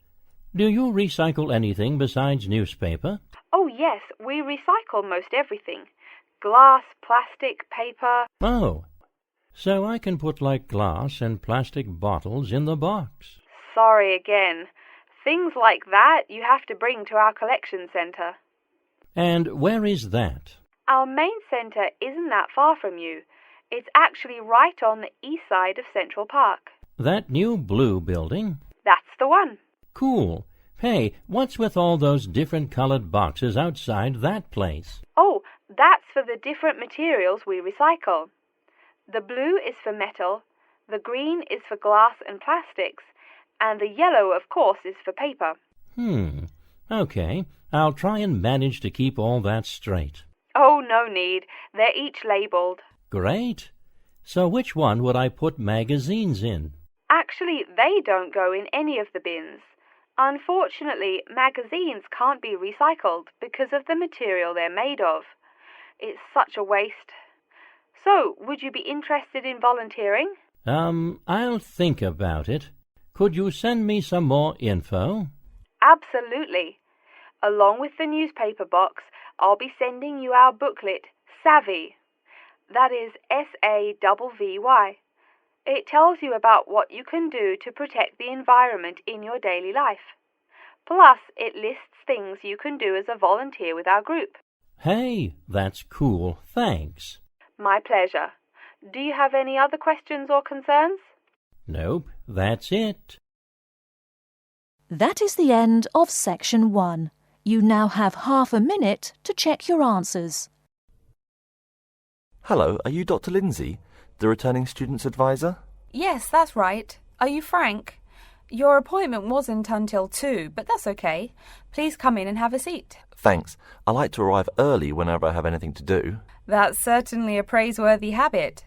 Do you recycle anything besides newspaper? Oh yes, we recycle most everything. Glass, plastic, paper. Oh, so I can put like glass and plastic bottles in the box. Sorry again. Things like that you have to bring to our collection centre. And where is that? Our main centre isn't that far from you. It's actually right on the east side of Central Park. That new blue building? That's the one. Cool. Hey, what's with all those different colored boxes outside that place? Oh, that's for the different materials we recycle. The blue is for metal, the green is for glass and plastics, and the yellow, of course, is for paper. Okay. I'll try and manage to keep all that straight. Oh, no need. They're each labelled. Great. So which one would I put magazines in? Actually, they don't go in any of the bins. Unfortunately, magazines can't be recycled because of the material they're made of. It's such a waste. So, would you be interested in volunteering? I'll think about it. Could you send me some more info? Absolutely. Along with the newspaper box, I'll be sending you our booklet, Savvy. That is SAVVY. It tells you about what you can do to protect the environment in your daily life. Plus, it lists things you can do as a volunteer with our group. Hey, that's cool. Thanks. My pleasure. Do you have any other questions or concerns? Nope, that's it. That is the end of Section 1. You now have half a minute to check your answers. Hello, are you Dr. Lindsay, the returning students advisor? Yes, that's right. Are you Frank? Your appointment wasn't until 2, but that's okay. Please come in and have a seat. Thanks. I like to arrive early whenever I have anything to do. That's certainly a praiseworthy habit.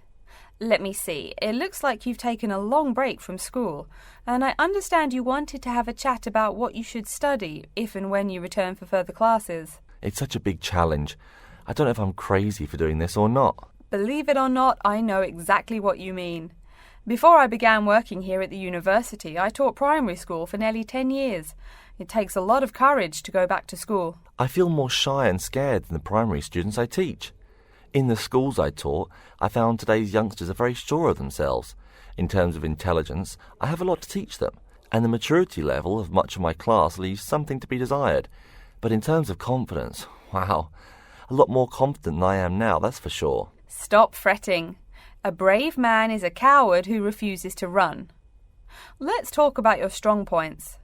Let me see. It looks like you've taken a long break from school, and I understand you wanted to have a chat about what you should study if and when you return for further classes. It's such a big challenge. I don't know if I'm crazy for doing this or not. Believe it or not, I know exactly what you mean. Before I began working here at the university, I taught primary school for nearly 10 years. It takes a lot of courage to go back to school. I feel more shy and scared than the primary students I teach. In the schools I taught, I found today's youngsters are very sure of themselves. In terms of intelligence, I have a lot to teach them, and the maturity level of much of my class leaves something to be desired. But in terms of confidence, wow, a lot more confident than I am now, that's for sure. Stop fretting. A brave man is a coward who refuses to run. Let's talk about your strong points.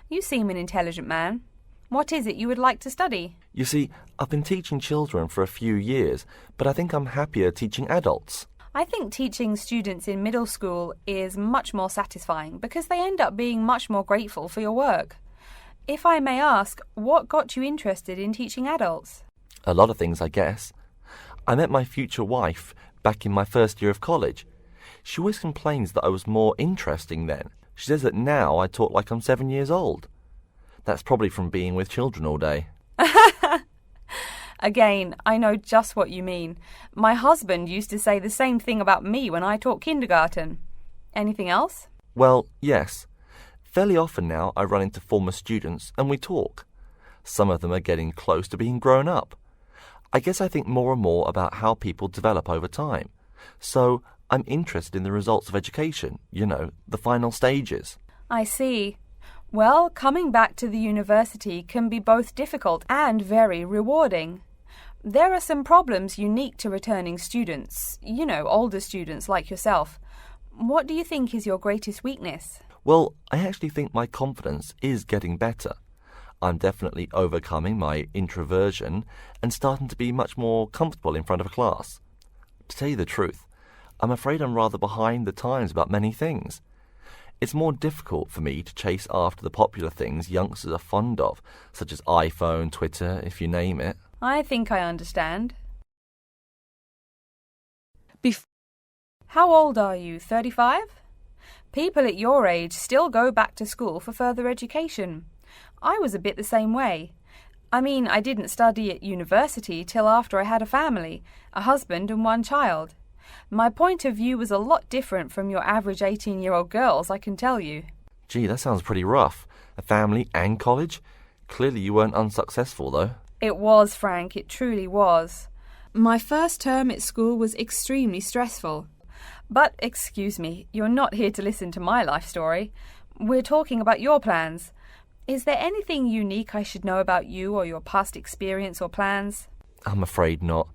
You seem an intelligent man. What is it you would like to study? You see, I've been teaching children for a few years, but I think I'm happier teaching adults. I think teaching students in middle school is much more satisfying because they end up being much more grateful for your work. If I may ask, what got you interested in teaching adults? A lot of things, I guess. I met my future wife back in my first year of college. She always complains that I was more interesting then. She says that now I talk like I'm 7 years old. That's probably from being with children all day. Again, I know just what you mean. My husband used to say the same thing about me when I taught kindergarten. Anything else? Well, yes. Fairly often now I run into former students and we talk. Some of them are getting close to being grown up. I guess I think more and more about how people develop over time. So I'm interested in the results of education, the final stages. I see. Well, coming back to the university can be both difficult and very rewarding. There are some problems unique to returning students, older students like yourself. What do you think is your greatest weakness? Well, I actually think my confidence is getting better. I'm definitely overcoming my introversion and starting to be much more comfortable in front of a class. To tell you the truth, I'm afraid I'm rather behind the times about many things. It's more difficult for me to chase after the popular things youngsters are fond of, such as iPhone, Twitter, if you name it. I think I understand. Bef- How old are you, 35? People at your age still go back to school for further education. I was a bit the same way. I mean, I didn't study at university till after I had a family, a husband and one child. My point of view was a lot different from your average 18-year-old girls, I can tell you. Gee, that sounds pretty rough. A family and college? Clearly you weren't unsuccessful, though. It was, Frank, it truly was. My first term at school was extremely stressful. But, excuse me, you're not here to listen to my life story. We're talking about your plans. Is there anything unique I should know about you or your past experience or plans? I'm afraid not.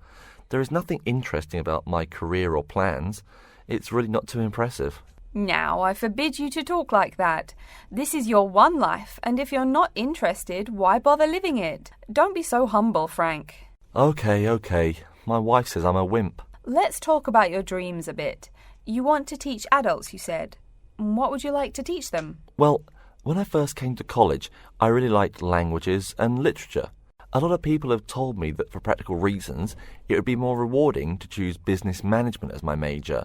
There is nothing interesting about my career or plans. It's really not too impressive. Now, I forbid you to talk like that. This is your one life, and if you're not interested, why bother living it? Don't be so humble, Frank. Okay. My wife says I'm a wimp. Let's talk about your dreams a bit. You want to teach adults, you said. What would you like to teach them? Well, when I first came to college, I really liked languages and literature. A lot of people have told me that for practical reasons, it would be more rewarding to choose business management as my major.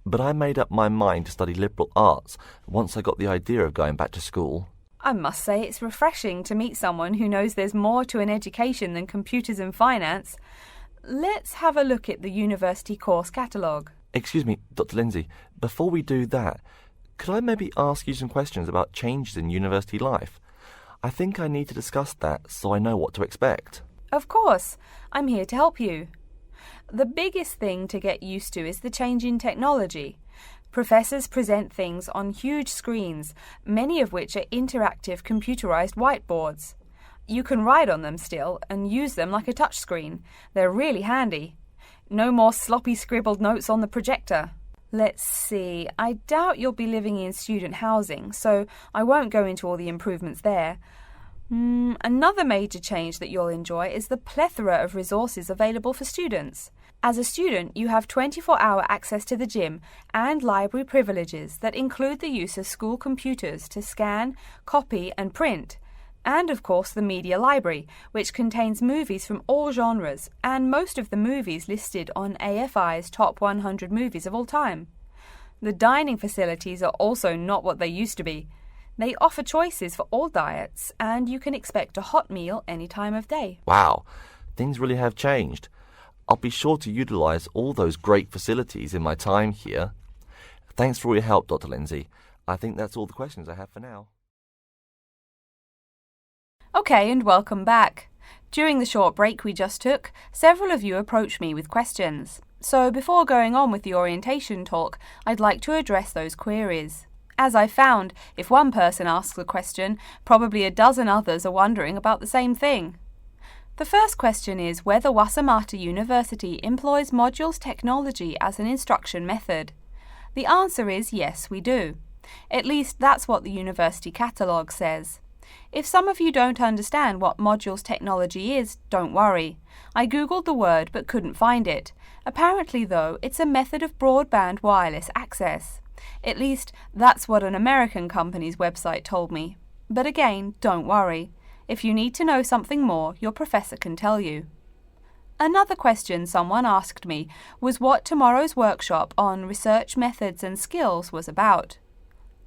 But I made up my mind to study liberal arts once I got the idea of going back to school. I must say it's refreshing to meet someone who knows there's more to an education than computers and finance. Let's have a look at the university course catalogue. Excuse me, Dr. Lindsay, before we do that, could I maybe ask you some questions about changes in university life? I think I need to discuss that so I know what to expect. Of course, I'm here to help you. The biggest thing to get used to is the change in technology. Professors present things on huge screens, many of which are interactive computerized whiteboards. You can write on them still and use them like a touchscreen. They're really handy. No more sloppy scribbled notes on the projector. Let's see, I doubt you'll be living in student housing, so I won't go into all the improvements there. Another major change that you'll enjoy is the plethora of resources available for students. As a student, you have 24-hour access to the gym and library privileges that include the use of school computers to scan, copy and print. And of course the media library, which contains movies from all genres and most of the movies listed on AFI's top 100 movies of all time. The dining facilities are also not what they used to be. They offer choices for all diets and you can expect a hot meal any time of day. Wow, things really have changed. I'll be sure to utilise all those great facilities in my time here. Thanks for all your help, Dr. Lindsay. I think that's all the questions I have for now. Okay, and welcome back. During the short break we just took, several of you approached me with questions. So before going on with the orientation talk, I'd like to address those queries. As I found, if one person asks a question, probably a dozen others are wondering about the same thing. The first question is whether Waitemata University employs modules technology as an instruction method. The answer is yes, we do. At least that's what the university catalogue says. If some of you don't understand what modules technology is, don't worry. I googled the word but couldn't find it. Apparently, though, it's a method of broadband wireless access. At least, that's what an American company's website told me. But again, don't worry. If you need to know something more, your professor can tell you. Another question someone asked me was what tomorrow's workshop on research methods and skills was about.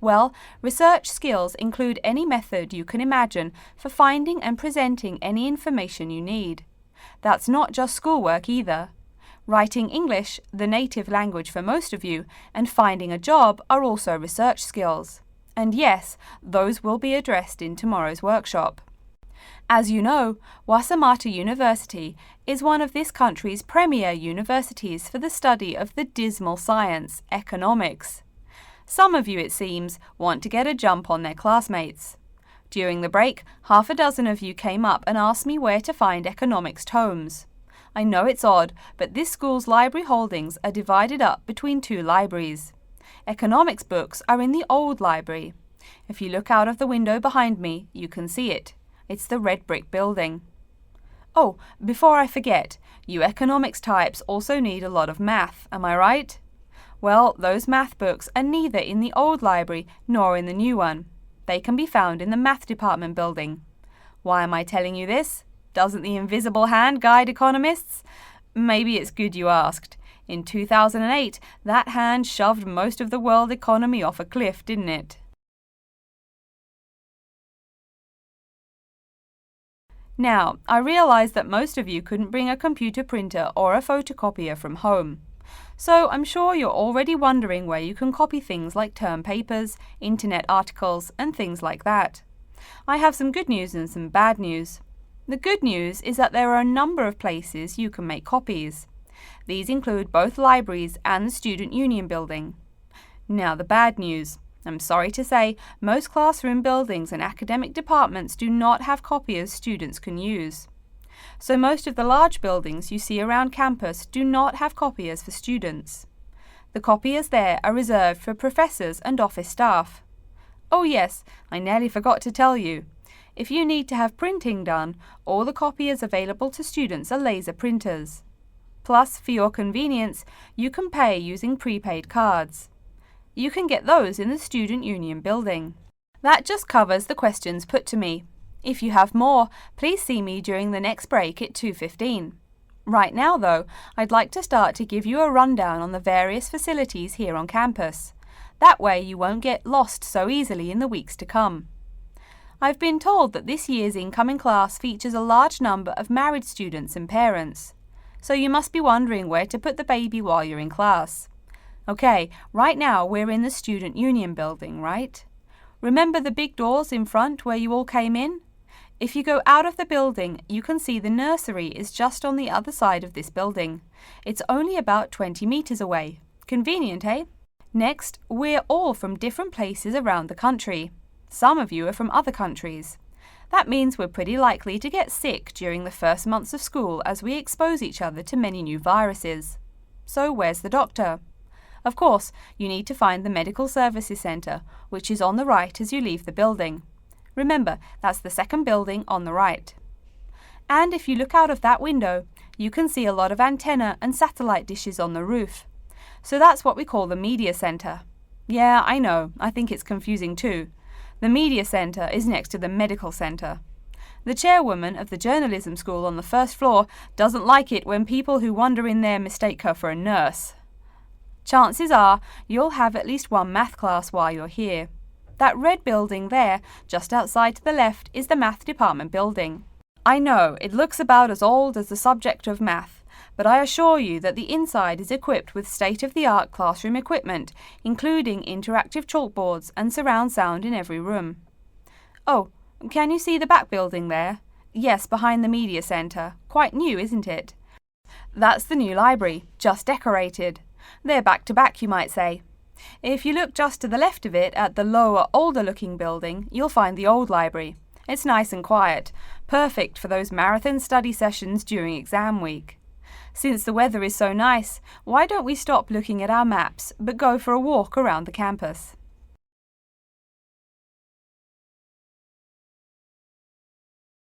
Well, research skills include any method you can imagine for finding and presenting any information you need. That's not just schoolwork either. Writing English, the native language for most of you, and finding a job are also research skills. And yes, those will be addressed in tomorrow's workshop. As you know, Waitemata University is one of this country's premier universities for the study of the dismal science, economics. Some of you, it seems, want to get a jump on their classmates. During the break, half a dozen of you came up and asked me where to find economics tomes. I know it's odd, but this school's library holdings are divided up between two libraries. Economics books are in the old library. If you look out of the window behind me, you can see it. It's the red brick building. Oh, before I forget, you economics types also need a lot of math, am I right? Well, those math books are neither in the old library nor in the new one. They can be found in the math department building. Why am I telling you this? Doesn't the invisible hand guide economists? Maybe it's good you asked. In 2008, that hand shoved most of the world economy off a cliff, didn't it? Now, I realise that most of you couldn't bring a computer printer or a photocopier from home. So I'm sure you're already wondering where you can copy things like term papers, internet articles, and things like that. I have some good news and some bad news. The good news is that there are a number of places you can make copies. These include both libraries and the Student Union building. Now the bad news. I'm sorry to say, most classroom buildings and academic departments do not have copiers students can use. So most of the large buildings you see around campus do not have copiers for students. The copiers there are reserved for professors and office staff. Oh yes, I nearly forgot to tell you. If you need to have printing done, all the copiers available to students are laser printers. Plus, for your convenience, you can pay using prepaid cards. You can get those in the Student Union building. That just covers the questions put to me. If you have more, please see me during the next break at 2:15. Right now, though, I'd like to start to give you a rundown on the various facilities here on campus. That way you won't get lost so easily in the weeks to come. I've been told that this year's incoming class features a large number of married students and parents. So you must be wondering where to put the baby while you're in class. Okay, right now we're in the Student Union building, right? Remember the big doors in front where you all came in? If you go out of the building, you can see the nursery is just on the other side of this building. It's only about 20 meters away. Convenient, eh? Next, we're all from different places around the country. Some of you are from other countries. That means we're pretty likely to get sick during the first months of school as we expose each other to many new viruses. So where's the doctor? Of course, you need to find the Medical Services Centre, which is on the right as you leave the building. Remember, that's the second building on the right. And if you look out of that window, you can see a lot of antenna and satellite dishes on the roof. So that's what we call the Media Centre. Yeah, I know, I think it's confusing too. The Media Centre is next to the Medical Centre. The chairwoman of the journalism school on the first floor doesn't like it when people who wander in there mistake her for a nurse. Chances are you'll have at least one math class while you're here. That red building there, just outside to the left, is the math department building. I know, it looks about as old as the subject of math, but I assure you that the inside is equipped with state-of-the-art classroom equipment, including interactive chalkboards and surround sound in every room. Oh, can you see the back building there? Yes, behind the Media Centre. Quite new, isn't it? That's the new library, just decorated. They're back to back, you might say. If you look just to the left of it at the lower, older-looking building, you'll find the old library. It's nice and quiet, perfect for those marathon study sessions during exam week. Since the weather is so nice, why don't we stop looking at our maps, but go for a walk around the campus?